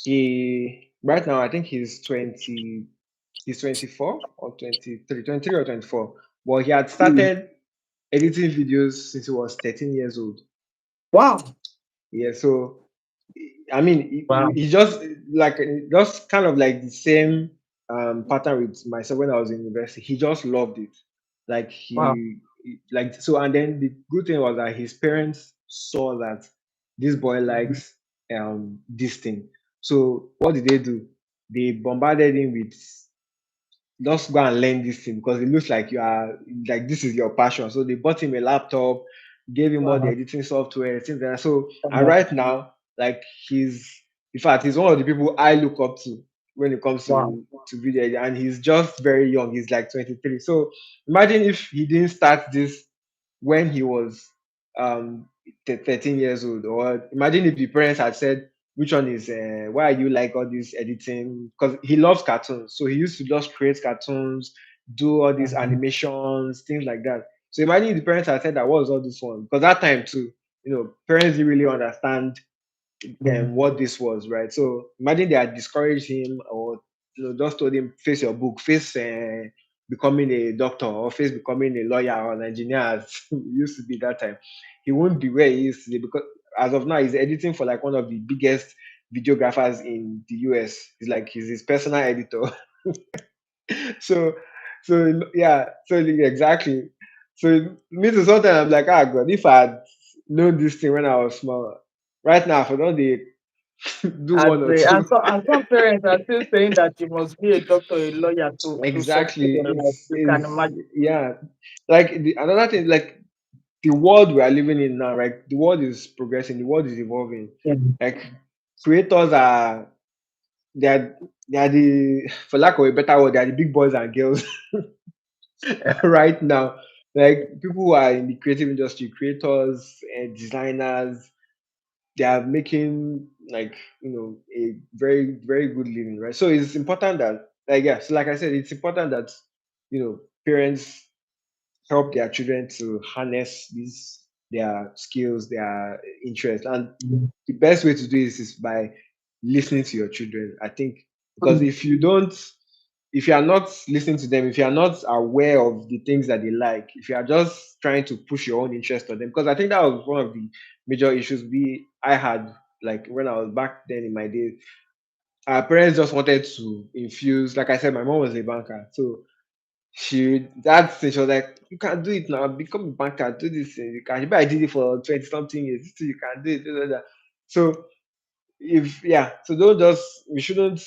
He right now I think he's 24 or 23, 23 or 24. But he had Mm. started editing videos since he was 13 years old. Wow. Yeah, so I mean, Wow. he just like just kind of like the same pattern with myself when I was in university. He just loved it. Like Wow. like so, and then the good thing was that his parents saw that this boy Mhm. likes this thing. So what did they do? They bombarded him with just go and learn this thing because it looks like you are like this is your passion. So they bought him a laptop, gave him all the Wow. editing software, things like that. So and Wow. right now, like he's in fact he's one of the people I look up to when it comes Wow. to video editing, and he's just very young. He's like 23. So imagine if he didn't start this when he was um 13 years old, or imagine if the parents had said which one is why are you like all this editing, because he loves cartoons, so he used to just create cartoons, do all these Mhm. animations, things like that. So imagine if the parents had said that, what was all this one, because that time too, parents didn't really understand Yeah. what this was, right? So imagine they had discouraged him, or just told him face your book, face becoming a doctor, or face becoming a lawyer or an engineer as it used to be that time. He won't be where he is today, because as of now he's editing for like one of the biggest videographers in the US. He's his personal editor. so yeah, so exactly. So me to sometimes I'm like, ah God, if I had known this thing when I was small, right now for don't they do I'd one or say, two. and some parents are still saying that you must be a doctor, a lawyer to succeed Exactly. in life. You can It's imagine. yeah. Like another thing, like the world we are living in now, right? The world is progressing, the world is evolving. Yeah. Like creators are they are they are the for lack of a better word, they are the big boys and girls right now. Like people who are in the creative industry, creators and designers, they are making like a very very good living, right? So it's important that, like, yes, like I said, it's important that parents help their children to harness these their skills, their interests, and the best way to do this is by listening to your children, I think, because Mm. if you are not listening to them, if you are not aware of the things that they like, if you are just trying to push your own interest on them, because I think that was one of the major issues I had, like when I was back then in my days. Our parents just wanted to infuse, like I said, my mom was a banker, so she was like, you can do it now, become a banker, do this thing, you can. But I did it for 20 something years, this thing you can do it, da, da, da. So if yeah, so don't just we shouldn't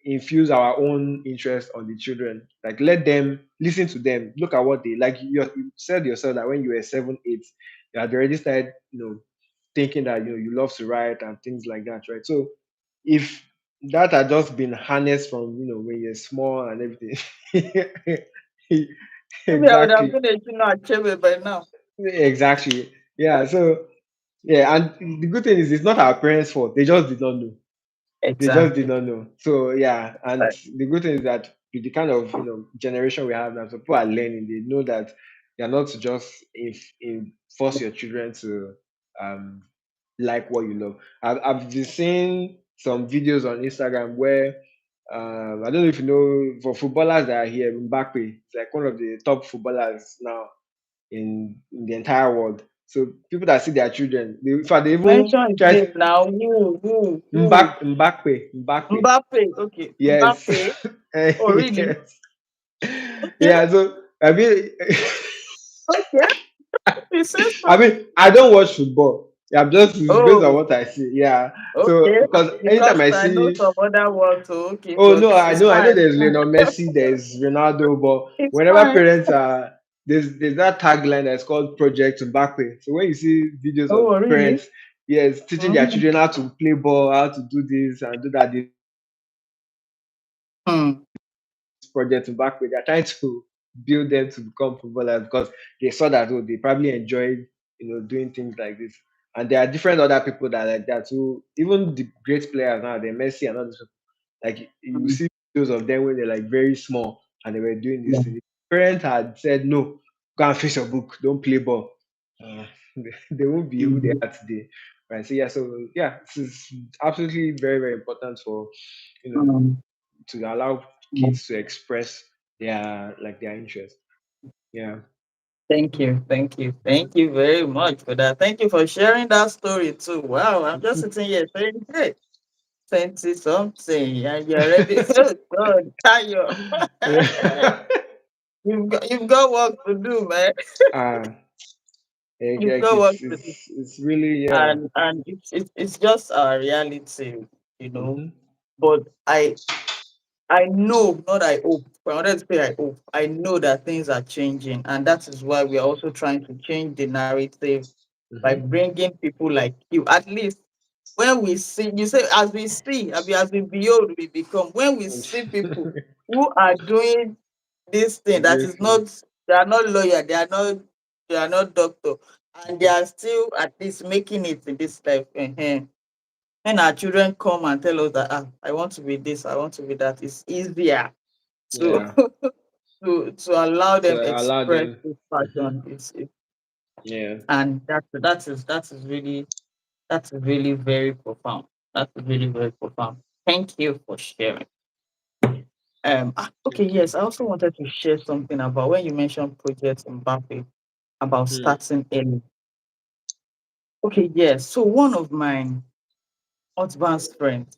infuse our own interest on the children. Like let them listen to them, look at what they like. You said yourself that when you were 7 8, you had already started thinking that you love to write and things like that, right? So if that had just been harnessed from when you're small and everything. Maybe I would have Exactly. been a achebe by now. Exactly. Yeah, so yeah, and the good thing is it's not our parents' fault, they just did not know. They just did Exactly. not know. So yeah, and Right. the good thing is that with the kind of generation we have now, so people are learning. They know that they are not to just force your children to um like what you love. I've been seeing some videos on Instagram where I don't know if you know, for footballers that are here, Mbappe, it's like one of the top footballers now in the entire world. So people that see their children, in fact, they even Mention his try name now. Who? Mbappe. Mbappe. Okay. Yes. Mbappe. Oh, really? Yes. Okay. Yeah, so I mean Okay. He says I so. mean I don't watch football. Yeah, I'm just it's based on Oh, what I see. Yeah. So okay. because anytime Because I I know see some other words. So okay, oh but no, it's I know fine. there's Lionel Messi, there's Ronaldo, but It's whenever fine. parents are there's that tagline that's called Project Mbappe. So when you see videos of Oh, really? parents, yes, teaching their Mm. children how to play ball, how to do this and do that, this Hmm. project to back with. They're trying to build them to become footballers because they saw that they probably enjoyed doing things like this. And there are different other people that are like that. So even the great players now, the Messi and all this, like you Mm. see videos of them when they're like very small and they were doing this Yeah. thing. The parents had said no, go and face your book, don't play ball. Uh, they won't be who they Mhm. are today, right? So yeah, this is absolutely very very important for you know Mm. to allow Mm. kids to express their interest. Yeah. Thank you, thank you very much for that. Thank you for sharing that story too. Wow, I'm just sitting here saying, hey, 20 something, and you're ready. Oh God, Tayo. Yeah. You've got work to do, man. uh You've like got work to do. it's really yeah. And it's just our reality, you know. Hmm. But I know, not I hope. But I wanted to say I hope. I know that things are changing, and that is why we are also trying to change the narrative by Hmm. bringing people like you. At least when we see, you say, as we see, I mean, as we behold, we become. When we see people who are doing this thing that Great is thing. not, they are not lawyer, they are not doctor, and they Mhm. are still at least making it in this life. When our children come and tell us that I want to be this, I want to be that, it's easier to Yeah. to allow To them allow express them. this Hmm. passion. Yeah. And that is really very profound. That is really very profound. Thank you for sharing. Okay, Thank you. yes, I also wanted to share something about when you mentioned projects in Mbappe about Hmm. starting early. Okay, yes. So one of my husband's friends,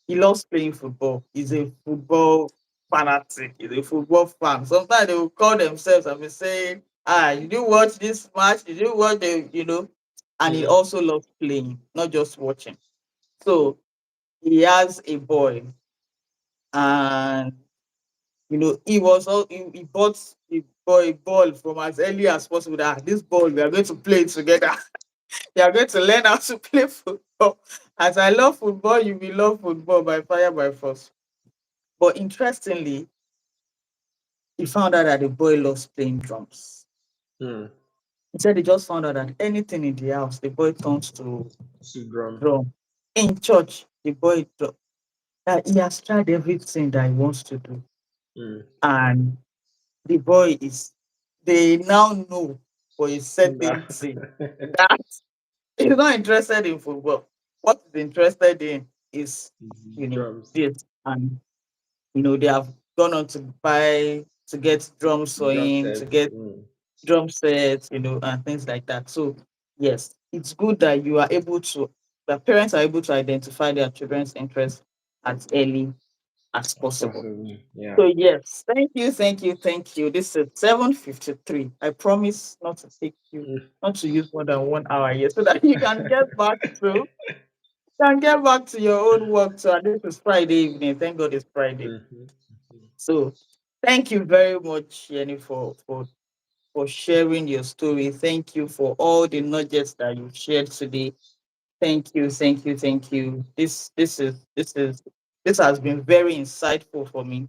he loves playing football. He's a football fanatic. He's a football fan. Sometimes they will call themselves and be saying, did you watch this match? Did you watch the. And he Hmm. also loves playing, not just watching. So he has a boy, and he bought the boy a ball from as early as possible. That this ball we are going to play it together. You are going to learn how to play football. As I love football, you will love football by fire by force. But interestingly, he found out that the boy loves playing drums. Hmm. He said he just found out that anything in the house, the boy turns to To drum. drum. In church, the boy that he has tried everything that he wants to do, Hmm. and the boy is. They now know for a That certainty that he's not interested in football. What he's interested in is, drums. this. And they have gone on to buy to get drums for Drum him, to set. get Hmm. drum sets, and things like that. So yes, it's good that the parents are able to identify their children's interests as early as As possible. possible. So Yeah. yes, thank you, thank you, thank you. This is 7:53. I promise not to use more than 1 hour here, so that you can get back to your own work. So, and this is Friday evening. Thank God it's Friday. Mm-hmm. So thank you very much, Yenny, for sharing your story. Thank you for all the nuggets that you shared today. Thank you, thank you, thank you. This has been very insightful for me,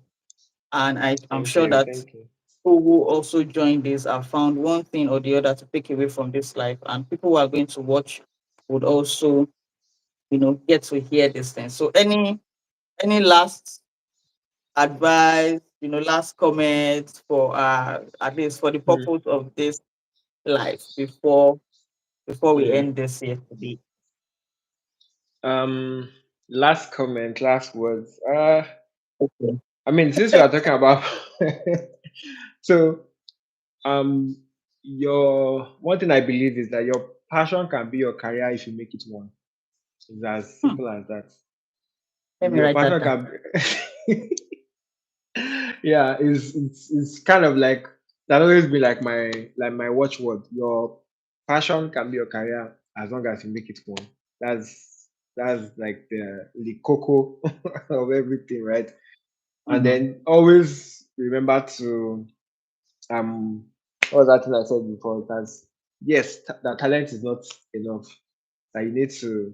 and I'm Thank sure you. that Thank you. people who also join this have found one thing or the other to take away from this life, and people who are going to watch would also, get to hear this thing. So, any last advice, last comments for at least for the Hmm. purpose of this life before we Hmm. end this here today. Um. Last comment. Last words. Okay. I mean, since we are talking about, so um, your one thing I believe is that your passion can be your career if you make it one. It's as Hmm. simple as that. Let me Your write that passion down. can be, yeah, it's kind of like that always be like my watchword. Your passion can be your career as long as you make it one. That's like the cocoa of everything, right? And Mhm. then always remember to um what was that thing I said before? That's yes, that talent is not enough. That you need to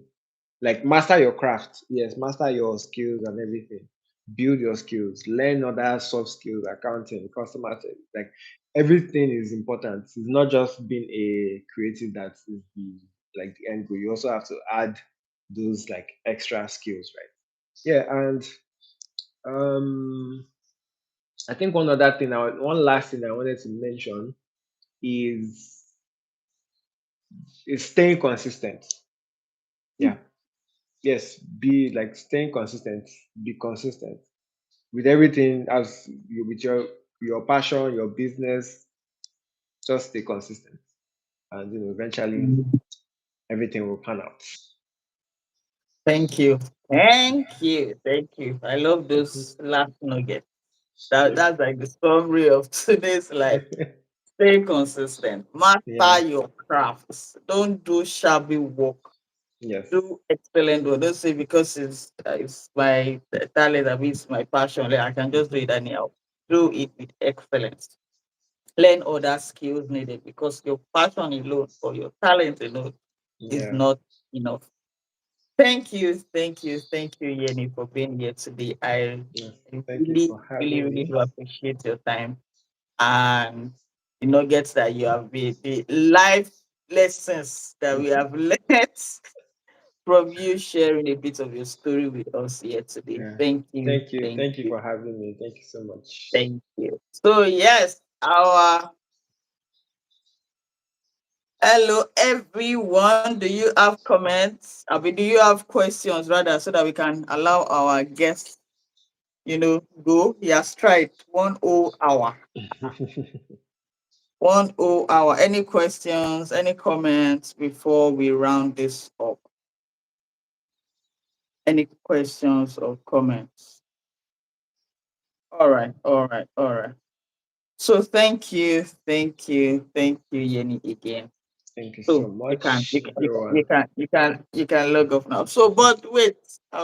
like master your craft. Yes, master your skills and everything. Build your skills. Learn other soft skills, accounting, customer service. Like everything is important. It's not just being a creative that is the end goal. You also have to add those like extra skills, right? Yeah, and um I think one last thing I wanted to mention is It's staying consistent. Hmm. Yeah. Yes. Be like staying consistent. Be consistent with everything as you with your passion, your business. Just stay consistent, and eventually everything will pan out. Thank you. Thank you. Thank you. I love those last nuggets. Yep. That's like the summary of today's life. Stay consistent. Yeah. Master your crafts. Don't do shabby work. Yes. Do excellent work. Don't say because it's my talent, I mean, it's my passion, like, I can just do it anyhow. Do it with excellence. Learn other skills needed because your passion alone or your talent alone is Yeah. not enough. Thank you, Yenny, for being here today. I Yes. Thank you really, for really, having really me. do appreciate your time and the nuggets that you have made, the life lessons that we have learned from you sharing a bit of your story with us here today. Yeah. Thank you, Thank you. thank Thank you you, for having me. Thank you so much. thank you. So yes, our hello everyone. Do you have comments? I mean, do you have questions rather, so that we can allow our guests, go? He has tried 1 whole hour. 1 whole hour. Any questions? Any comments before we round this up? Any questions or comments? All right. So thank you, Yenny again. Thank you so So you can you much, can you can you everyone. can you can you can log off now. So, but wait, I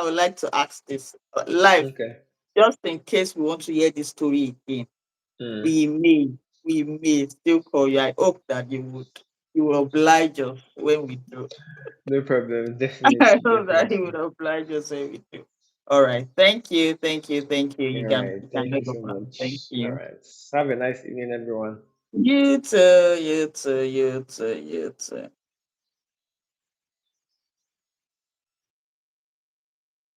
would like to ask this live, Okay. just in case we want to hear this story again. Mm. We may we may still call you. I hope that you will oblige us when we do. No problem. I Definitely. hope that you would Definitely. oblige us when we do. All right. Thank you. All You can right. you can Thank you log off so now. Thank much. All you. right. Have a nice evening, everyone. You too, you too, you too, you too.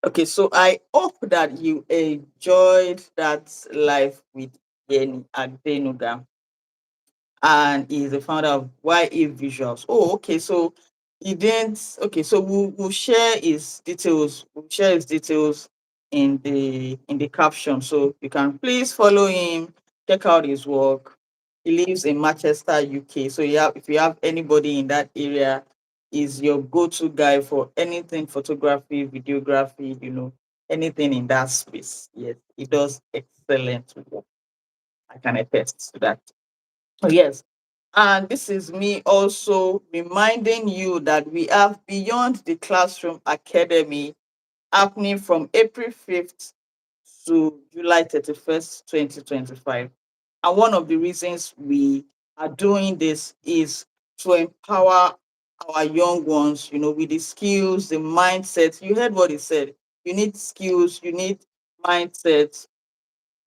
Okay, so I hope that you enjoyed that live with Yeni Adenuga, and he's the founder of YA Visuals. Oh, okay, so he didn't. Okay, so we'll share his details. We'll share his details in the caption, so you can please follow him, check out his work. He lives in Manchester, UK. So if you have anybody in that area, is your go-to guy for anything photography, videography, anything in that space. Yes, he does excellent work. I can attest to that. Oh, yes. And this is me also reminding you that we have Beyond the Classroom Academy happening from April 5th to July 31st, 2025. And one of the reasons we are doing this is to empower our young ones, with the skills, the mindset. You heard what he said. You need skills, you need mindset,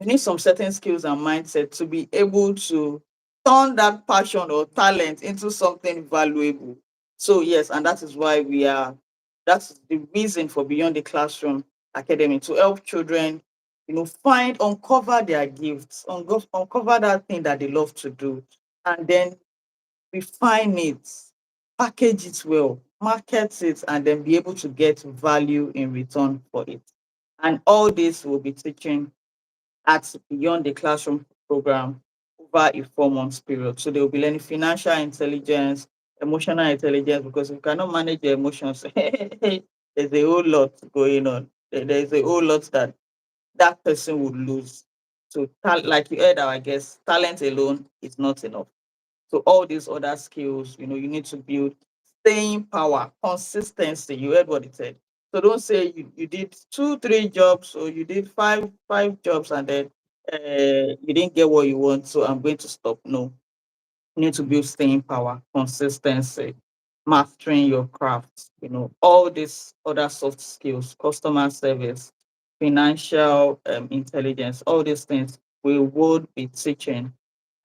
you need some certain skills and mindset to be able to turn that passion or talent into something valuable. So yes, and that is why that's the reason for Beyond the Classroom Academy, to help children, uncover their gifts, uncover that thing that they love to do, and then refine it, package it well, market it, and then be able to get value in return for it. And all this will be teaching at Beyond the Classroom program over a 4 months period. So they will be learning financial intelligence, emotional intelligence, because if you cannot manage your emotions, there's a whole lot going on. There's a whole lot that person would lose. So, like you heard, I guess talent alone is not enough. So all these other skills, you need to build staying power, consistency. You heard what it said. So don't say you did 2, 3 jobs, or you did five jobs, and then you didn't get what you want. So I'm going to stop. No, you need to build staying power, consistency, mastering your craft, all these other soft skills, customer service, financial intelligence, all these things we would be teaching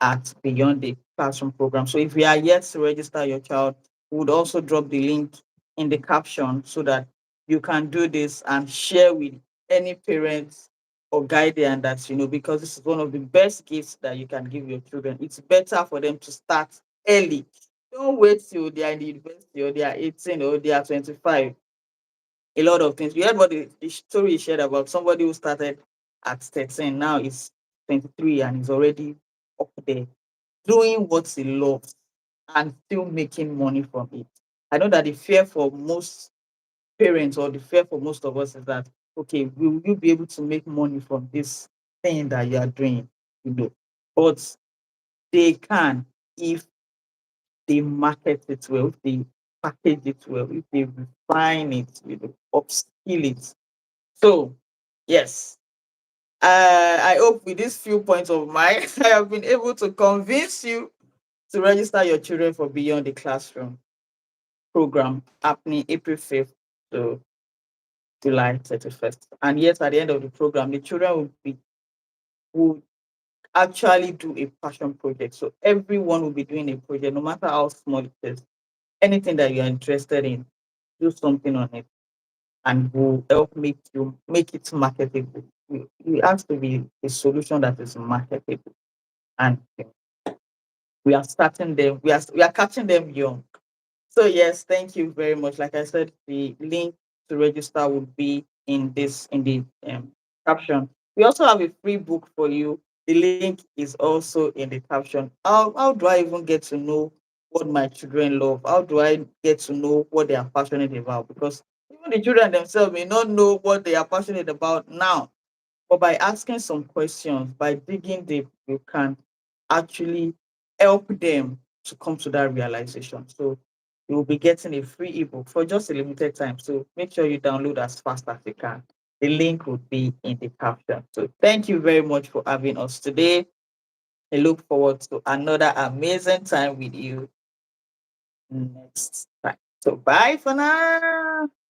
at Beyond the Classroom program. So if you are yet to register your child, we would also drop the link in the caption so that you can do this and share with any parents or guardian that because this is one of the best gifts that you can give your children. It's better for them to start early Don't wait till they are in the university or they are 18 or they are 25. A lot of things. We heard what the story he shared about somebody who started at 13, now is 23 and is already up there doing what he loves and still making money from it. I know that the fear for most parents or the fear for most of us is that, okay, will you be able to make money from this thing that you are doing? You know, but they can if they market it well, if they package it well, if they refine it, upskill it. So, yes, I hope with these few points of mine, I have been able to convince you to register your children for Beyond the Classroom program happening April 5th to July 31st. And yet, at the end of the program, the children will actually do a passion project. So everyone will be doing a project, no matter how small it is. Anything that you are interested in, do something on it, and will help make it marketable. It has to be a solution that is marketable, and we are starting them. We are catching them young. So yes, thank you very much. Like I said, the link to register will be in the caption. We also have a free book for you. The link is also in the caption. How do I even get to know what my children love? How do I get to know what they are passionate about? Because even the children themselves may not know what they are passionate about now. But by asking some questions, by digging deep, you can actually help them to come to that realization. So you will be getting a free ebook for just a limited time. So make sure you download as fast as you can. The link will be in the caption. So thank you very much for having us today. I look forward to another amazing time with you next time. So bye for now.